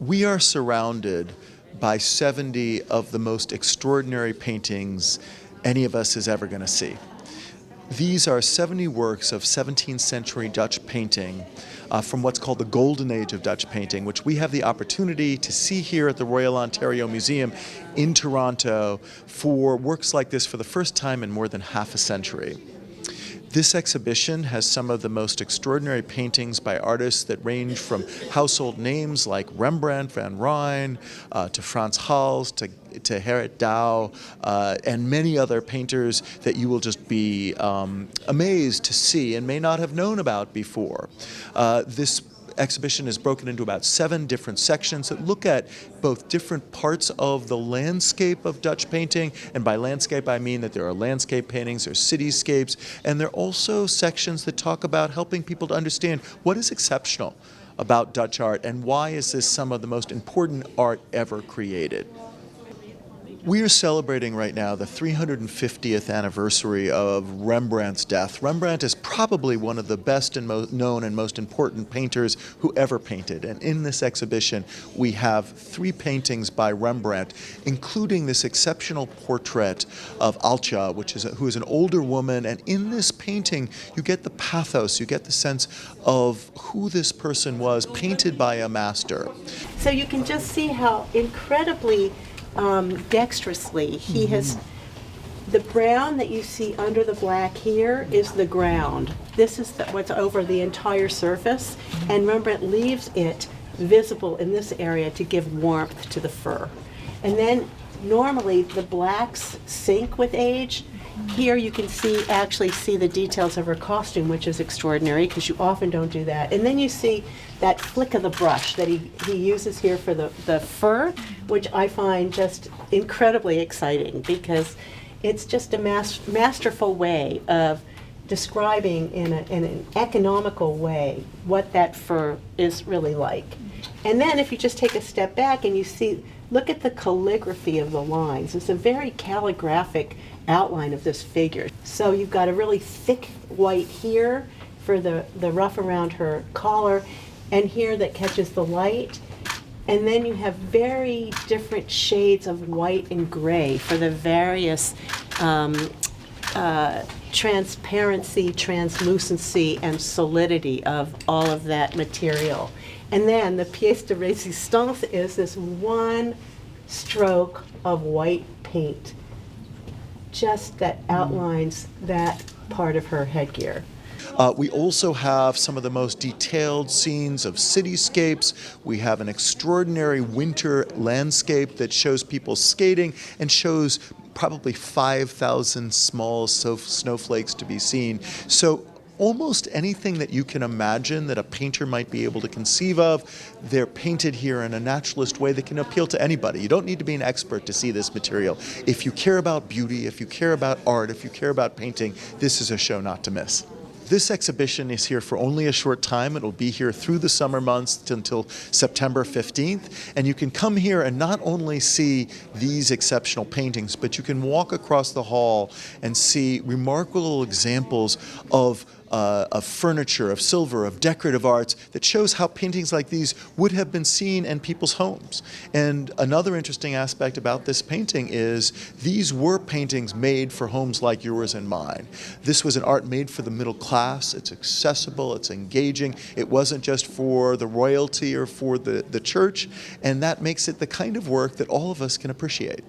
We are surrounded by 70 of the most extraordinary paintings any of us is ever going to see. These are 70 works of 17th century Dutch painting from what's called the Golden Age of Dutch painting, which we have the opportunity to see here at the Royal Ontario Museum in Toronto for works like this for the first time in more than half a century. This exhibition has some of the most extraordinary paintings by artists that range from household names like Rembrandt, Van Rijn, to Frans Hals, to Gerrit Douw, and many other painters that you will just be amazed to see and may not have known about before. This exhibition is broken into about 7 different sections that look at both different parts of the landscape of Dutch painting, and by landscape I mean that there are landscape paintings, there are cityscapes, and there are also sections that talk about helping people to understand what is exceptional about Dutch art and why is this some of the most important art ever created. We are celebrating right now the 350th anniversary of Rembrandt's death. Rembrandt is probably one of the best and most known and most important painters who ever painted. And in this exhibition, we have 3 paintings by Rembrandt, including this exceptional portrait of Altje, who is an older woman. And in this painting, you get the pathos, you get the sense of who this person was, painted by a master. So you can just see how incredibly dexterously he has, the brown that you see under the black here is the ground. This is what's over the entire surface, and Rembrandt leaves it visible in this area to give warmth to the fur. And then normally the blacks sink with age. Here you can actually see the details of her costume, which is extraordinary because you often don't do that. And then you see that flick of the brush that he uses here for the fur, which I find just incredibly exciting because it's just a masterful way of describing in an economical way what that fur is really like. And then if you just take a step back and you see, look at the calligraphy of the lines. It's a very calligraphic outline of this figure. So you've got a really thick white here for the ruff around her collar, and here that catches the light. And then you have very different shades of white and gray for the various transparency, translucency, and solidity of all of that material. And then the pièce de résistance is this one stroke of white paint, just that outlines that part of her headgear. We also have some of the most detailed scenes of cityscapes. We have an extraordinary winter landscape that shows people skating and shows probably 5,000 small snowflakes to be seen. So almost anything that you can imagine that a painter might be able to conceive of, they're painted here in a naturalist way that can appeal to anybody. You don't need to be an expert to see this material. If you care about beauty, if you care about art, if you care about painting, this is a show not to miss. This exhibition is here for only a short time. It'll be here through the summer months until September 15th. And you can come here and not only see these exceptional paintings, but you can walk across the hall and see remarkable examples of furniture, of silver, of decorative arts that shows how paintings like these would have been seen in people's homes. And another interesting aspect about this painting is these were paintings made for homes like yours and mine. This was an art made for the middle class. It's accessible, it's engaging. It wasn't just for the royalty or for the church, and that makes it the kind of work that all of us can appreciate.